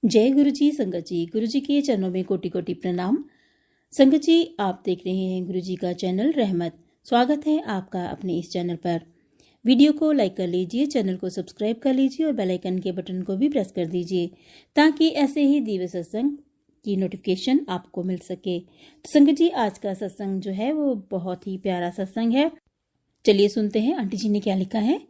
जय गुरु जी। संगत जी, गुरु जी के चरणों में कोटि कोटि प्रणाम। संगत जी, आप देख रहे हैं गुरु जी का चैनल रहमत। स्वागत है आपका अपने इस चैनल पर। वीडियो को लाइक कर लीजिए, चैनल को सब्सक्राइब कर लीजिए और बेल आइकन के बटन को भी प्रेस कर दीजिए ताकि ऐसे ही दिव्य सत्संग की नोटिफिकेशन आपको मिल सके। तो संगत जी, आज का सत्संग जो है वो बहुत ही प्यारा सत्संग है। चलिए सुनते हैं आंटी जी ने क्या लिखा है।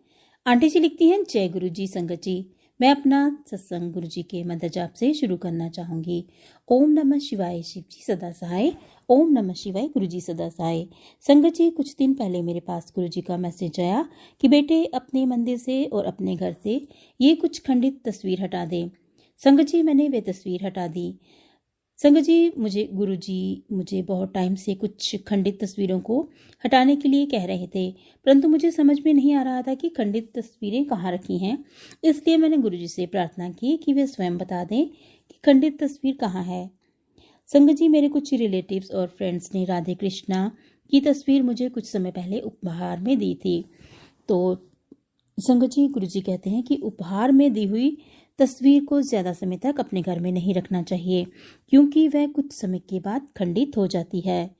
आंटी जी लिखती हैं, जय गुरु जी। संगत जी, मैं अपना सत्संग गुरु जी के मंत्र जाप से शुरू करना चाहूंगी। ओम नमः शिवाय, शिव जी सदा सहाय। ओम नमः शिवाय, गुरु जी सदा सहाय। संगत जी, कुछ दिन पहले मेरे पास गुरु जी का मैसेज आया कि बेटे अपने मंदिर से और अपने घर से ये कुछ खंडित तस्वीर हटा दे। संगत जी, मैंने वे तस्वीर हटा दी। संगत जी, गुरु जी मुझे बहुत टाइम से कुछ खंडित तस्वीरों को हटाने के लिए कह रहे थे, परंतु मुझे समझ में नहीं आ रहा था कि खंडित तस्वीरें कहाँ रखी हैं। इसलिए मैंने गुरु जी से प्रार्थना की कि वे स्वयं बता दें कि खंडित तस्वीर कहाँ है। संगत जी, मेरे कुछ रिलेटिव्स और फ्रेंड्स ने राधे कृष्णा की तस्वीर मुझे कुछ समय पहले उपहार में दी थी। तो संगत जी, गुरु जी कहते हैं कि उपहार में दी हुई तस्वीर को ज्यादा समय तक अपने घर में नहीं रखना चाहिए, क्योंकि वह कुछ समय के बाद खंडित हो जाती है।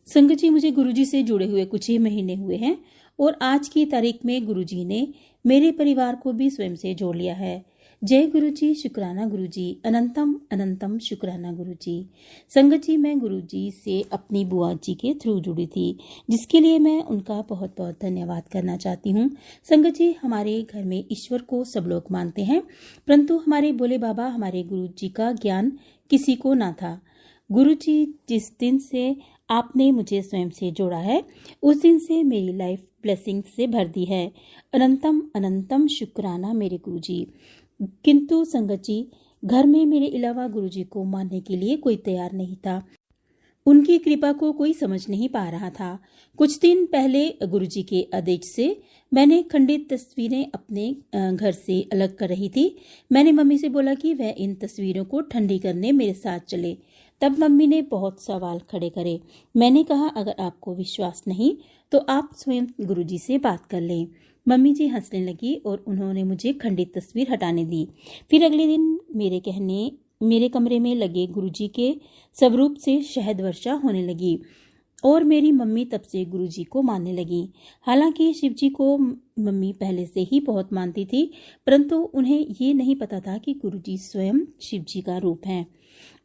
संगत जी, मुझे गुरुजी से जुड़े हुए कुछ ही महीने हुए हैं और आज की तारीख में गुरुजी ने मेरे परिवार को भी स्वयं से जोड़ लिया है। जय गुरु जी, शुक्राना गुरु जी, अनंतम अनंतम शुक्राना गुरु जी। संगत जी, मैं गुरु जी से अपनी बुआ जी के थ्रू जुड़ी थी, जिसके लिए मैं उनका बहुत बहुत धन्यवाद करना चाहती हूँ। संगत जी, हमारे घर में ईश्वर को सब लोग मानते हैं, परंतु हमारे भोले बाबा हमारे गुरु जी का ज्ञान किसी को ना था। गुरु जी, जिस दिन से आपने मुझे स्वयं से जोड़ा है, उस दिन से मेरी लाइफ ब्लेसिंग से भर दी है। अनंतम अनंतम शुक्राना मेरे गुरु जी। किंतु संगत जी, घर में मेरे अलावा गुरु जी को मानने के लिए कोई तैयार नहीं था। उनकी कृपा को कोई समझ नहीं पा रहा था। कुछ दिन पहले गुरु जी के आदेश से मैंने खंडित तस्वीरें अपने घर से अलग कर रही थी। मैंने मम्मी से बोला कि वह इन तस्वीरों को ठंडी करने मेरे साथ चले। तब मम्मी ने बहुत सवाल खड़े करे। मैंने कहा, अगर आपको विश्वास नहीं तो आप स्वयं गुरु जी से बात कर लें। मम्मी जी हंसने लगी और उन्होंने मुझे खंडित तस्वीर हटाने दी। फिर अगले दिन मेरे कमरे में लगे गुरुजी के स्वरूप से शहद वर्षा होने लगी और मेरी मम्मी तब से गुरुजी को मानने लगी। हालांकि शिवजी को मम्मी पहले से ही बहुत मानती थी, परंतु उन्हें ये नहीं पता था कि गुरुजी स्वयं शिवजी का रूप हैं।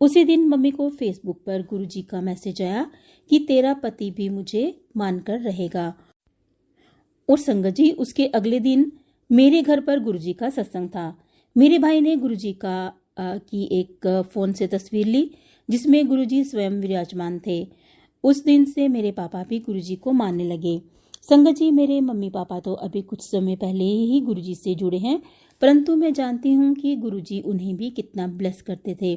उसी दिन मम्मी को फेसबुक पर गुरुजी का मैसेज आया कि तेरा पति भी मुझे मानकर रहेगा। और संगत जी, उसके अगले दिन मेरे घर पर गुरुजी का सत्संग था। मेरे भाई ने गुरुजी की एक फोन से तस्वीर ली जिसमें गुरुजी स्वयं विराजमान थे। उस दिन से मेरे पापा भी गुरुजी को मानने लगे। संगत जी, मेरे मम्मी पापा तो अभी कुछ समय पहले ही गुरुजी से जुड़े हैं, परंतु मैं जानती हूँ कि गुरुजी उन्हें भी कितना ब्लेस करते थे।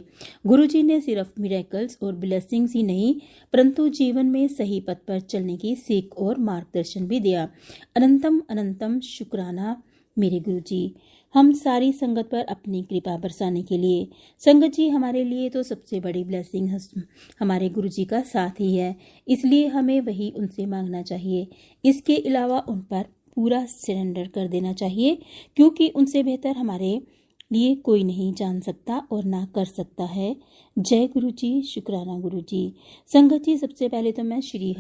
गुरुजी ने सिर्फ मिरेकल्स और ब्लेसिंग्स ही नहीं, परंतु जीवन में सही पथ पर चलने की सीख और मार्गदर्शन भी दिया। अनंतम अनंतम शुक्राना मेरे गुरुजी, हम सारी संगत पर अपनी कृपा बरसाने के लिए। संगत जी, हमारे लिए तो सबसे बड़ी ब्लेसिंग हमारे गुरुजी का साथ ही है, इसलिए हमें वही उनसे मांगना चाहिए। इसके अलावा उन पर पूरा सरेंडर कर देना चाहिए, क्योंकि उनसे बेहतर हमारे लिए कोई नहीं जान सकता और ना कर सकता है। जय गुरु जी, शुक्राना गुरु जी। संगत जी, सबसे पहले तो मैं श्री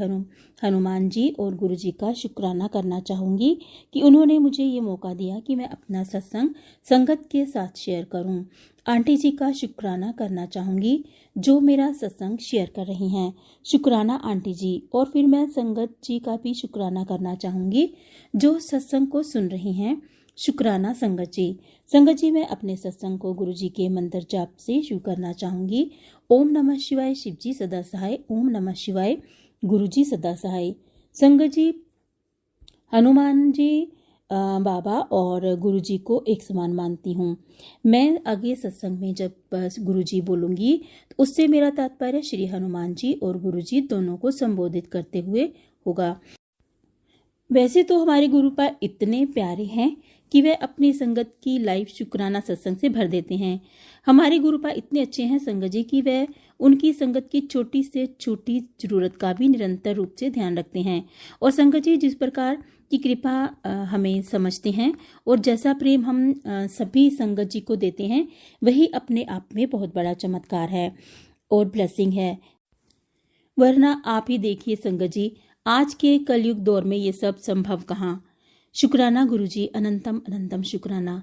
हनुमान जी और गुरु जी का शुक्राना करना चाहूंगी कि उन्होंने मुझे ये मौका दिया कि मैं अपना सत्संग संगत के साथ शेयर करूं। आंटी जी का शुक्राना करना चाहूंगी जो मेरा सत्संग शेयर कर रही हैं। शुक्राना आंटी जी। और फिर मैं संगत जी का भी शुक्राना करना चाहूंगी जो सत्संग को सुन रही हैं। शुक्राना संगत जी। संगत जी, मैं अपने सत्संग को गुरु जी के मंत्र जाप से शुरू करना चाहूंगी। ओम नमः शिवाय, शिव जी सदा सहाय। ओम नमः शिवाय, गुरु जी सदा सहाय। संगत जी, हनुमान जी बाबा और गुरु जी को एक समान मानती हूँ। मैं आगे सत्संग में जब गुरु जी बोलूंगी तो उससे मेरा तात्पर्य श्री हनुमान जी और गुरु जी दोनों को संबोधित करते हुए होगा। वैसे तो हमारे गुरुपाद इतने प्यारे हैं कि वह अपनी संगत की लाइफ शुक्राना सत्संग से भर देते हैं। हमारे गुरुपा इतने अच्छे हैं संगत जी कि वह उनकी संगत की छोटी से छोटी जरूरत का भी निरंतर रूप से ध्यान रखते हैं। और संगत जी जिस प्रकार की कृपा हमें समझते हैं और जैसा प्रेम हम सभी संगत जी को देते हैं, वही अपने आप में बहुत बड़ा चमत्कार है और ब्लेसिंग है। वरना आप ही देखिए संगत जी, आज के कलयुग दौर में ये सब संभव कहाँ। शुक्राना गुरुजी, अनंतम अनंतम शुक्राना।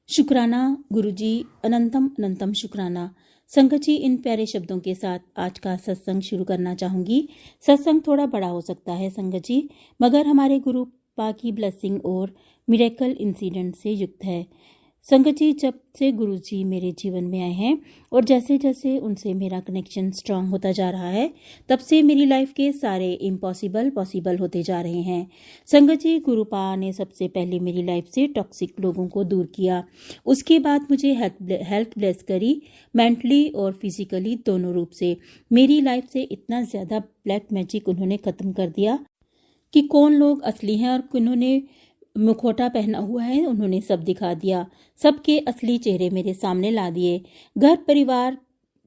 शुक्राना गुरुजी, अनंतम अनंतम शुक्राना। संगत जी, इन प्यारे शब्दों के साथ आज का सत्संग शुरू करना चाहूंगी। सत्संग थोड़ा बड़ा हो सकता है संगत जी, मगर हमारे गुरु पा की ब्लेसिंग और मिरेकल इंसिडेंट से युक्त है। संगत जी, जब से गुरु जी मेरे जीवन में आए हैं और जैसे जैसे उनसे मेरा कनेक्शन स्ट्रांग होता जा रहा है, तब से मेरी लाइफ के सारे इम्पॉसिबल पॉसिबल होते जा रहे हैं। संगत जी, गुरुपा ने सबसे पहले मेरी लाइफ से टॉक्सिक लोगों को दूर किया। उसके बाद मुझे हेल्थ ब्लेस करी, मेंटली और फिजिकली दोनों रूप से। मेरी लाइफ से इतना ज़्यादा ब्लैक मैजिक उन्होंने ख़त्म कर दिया कि कौन लोग असली हैं और किन्होंने मुखौटा पहना हुआ है, उन्होंने सब दिखा दिया। सबके असली चेहरे मेरे सामने ला दिए। घर परिवार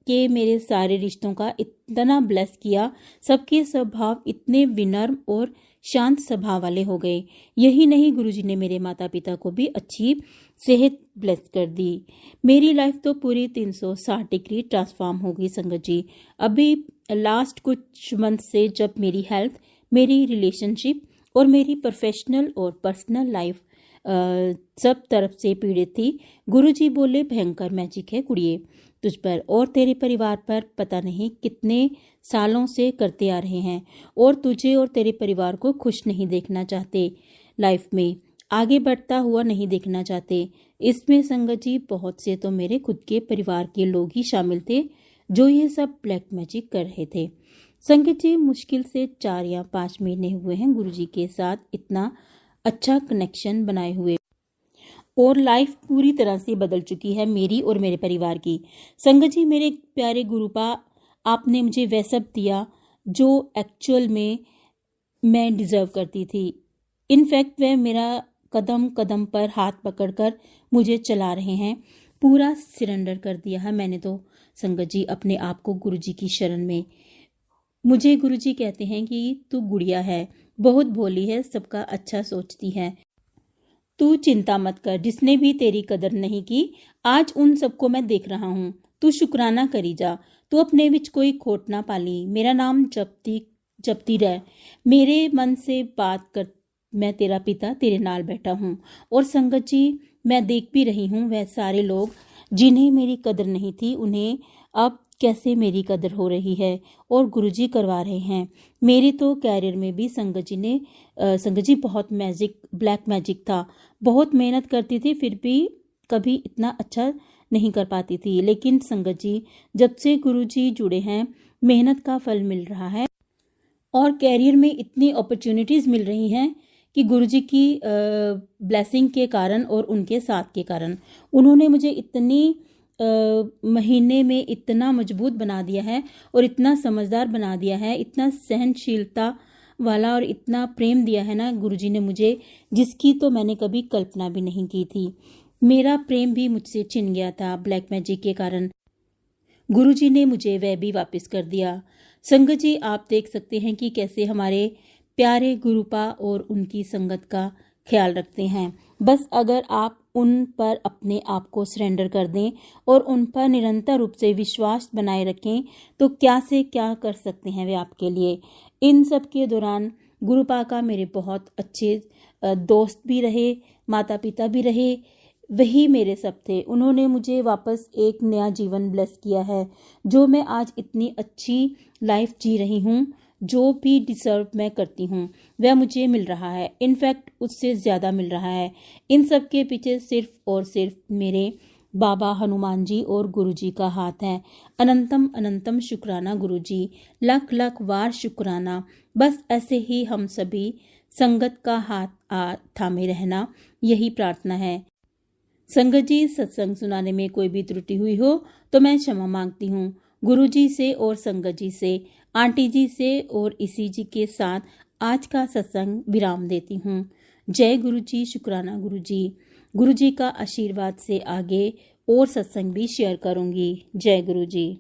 के मेरे सारे रिश्तों का इतना ब्लेस किया। सबके स्वभाव इतने विनम्र और शांत स्वभाव वाले हो गए। यही नहीं, गुरुजी ने मेरे माता पिता को भी अच्छी सेहत ब्लेस कर दी। मेरी लाइफ तो पूरी 360 डिग्री ट्रांसफॉर्म हो गई संगत जी। अभी लास्ट कुछ मंथ से जब मेरी हेल्थ, मेरी रिलेशनशिप और मेरी प्रोफेशनल और पर्सनल लाइफ सब तरफ से पीड़ित थी, गुरुजी बोले भयंकर मैजिक है कुड़िए तुझ पर और तेरे परिवार पर पता नहीं कितने सालों से करते आ रहे हैं और तुझे और तेरे परिवार को खुश नहीं देखना चाहते, लाइफ में आगे बढ़ता हुआ नहीं देखना चाहते। इसमें संगत जी बहुत से तो मेरे खुद के परिवार के लोग ही शामिल थे जो ये सब ब्लैक मैजिक कर रहे थे। संगत जी, मुश्किल से 4 या 5 महीने हुए हैं गुरुजी के साथ इतना अच्छा कनेक्शन बनाए हुए और लाइफ पूरी तरह से बदल चुकी है मेरी और मेरे परिवार की। संगत जी, मेरे प्यारे गुरुपा, आपने मुझे वह सब दिया जो एक्चुअल में मैं डिजर्व करती थी। इनफैक्ट वह मेरा कदम कदम पर हाथ पकड़कर मुझे चला रहे हैं। पूरा सरेंडर कर दिया है मैंने तो संगत जी अपने आप को गुरुजी की शरण में। मुझे गुरुजी कहते हैं कि तू गुड़िया है, बहुत भोली है, सबका अच्छा सोचती है, तू चिंता मत कर। जिसने भी तेरी कदर नहीं की, आज उन सबको मैं देख रहा हूँ। तू शुक्राना करी जा, तू अपने विच कोई खोट ना पाली। मेरा नाम जपती रह, मेरे मन से बात कर। मैं तेरा पिता तेरे नाल बैठा हूँ। और संगत जी, मैं देख भी रही हूँ वह सारे लोग जिन्हें मेरी कदर नहीं थी, उन्हें अब कैसे मेरी कदर हो रही है और गुरुजी करवा रहे हैं। मेरे तो कैरियर में भी संगत जी बहुत ब्लैक मैजिक था। बहुत मेहनत करती थी, फिर भी कभी इतना अच्छा नहीं कर पाती थी। लेकिन संगत जी, जब से गुरुजी जुड़े हैं, मेहनत का फल मिल रहा है और कैरियर में इतनी अपॉर्चुनिटीज मिल रही हैं कि गुरुजी की ब्लेसिंग के कारण और उनके साथ के कारण उन्होंने मुझे इतनी महीने में इतना मजबूत बना दिया है और इतना समझदार बना दिया है, इतना सहनशीलता वाला और इतना प्रेम दिया है ना गुरुजी ने मुझे, जिसकी तो मैंने कभी कल्पना भी नहीं की थी। मेरा प्रेम भी मुझसे छिन गया था ब्लैक मैजिक के कारण। गुरुजी ने मुझे वह भी वापस कर दिया। संगत जी, आप देख सकते हैं कि कैसे हमारे प्यारे गुरुपा और उनकी संगत का ख्याल रखते हैं। बस अगर आप उन पर अपने आप को सरेंडर कर दें और उन पर निरंतर रूप से विश्वास बनाए रखें, तो क्या से क्या कर सकते हैं वे आपके लिए। इन सब के दौरान गुरुपा का मेरे बहुत अच्छे दोस्त भी रहे, माता पिता भी रहे, वही मेरे सब थे। उन्होंने मुझे वापस एक नया जीवन ब्लेस किया है, जो मैं आज इतनी अच्छी लाइफ जी रही हूँ। जो भी डिजर्व मैं करती हूँ वह मुझे मिल रहा है, इनफैक्ट उससे ज़्यादा मिल रहा है। इन सब के पीछे सिर्फ और सिर्फ मेरे बाबा हनुमान जी और गुरुजी का हाथ है। अनंतम अनंतम शुक्राना गुरुजी, लख लख वार शुक्राना। बस ऐसे ही हम सभी संगत का हाथ थामे रहना, यही प्रार्थना है। संगत जी, सत्संग सुनाने में कोई भी त्रुटि हुई हो तो मैं क्षमा मांगती हूँ गुरुजी से और संगत जी से, आंटी जी से, और इसी जी के साथ आज का सत्संग विराम देती हूँ। जय गुरु जी, शुक्राना गुरु जी। गुरु जी का आशीर्वाद से आगे और सत्संग भी शेयर करूंगी। जय गुरु जी।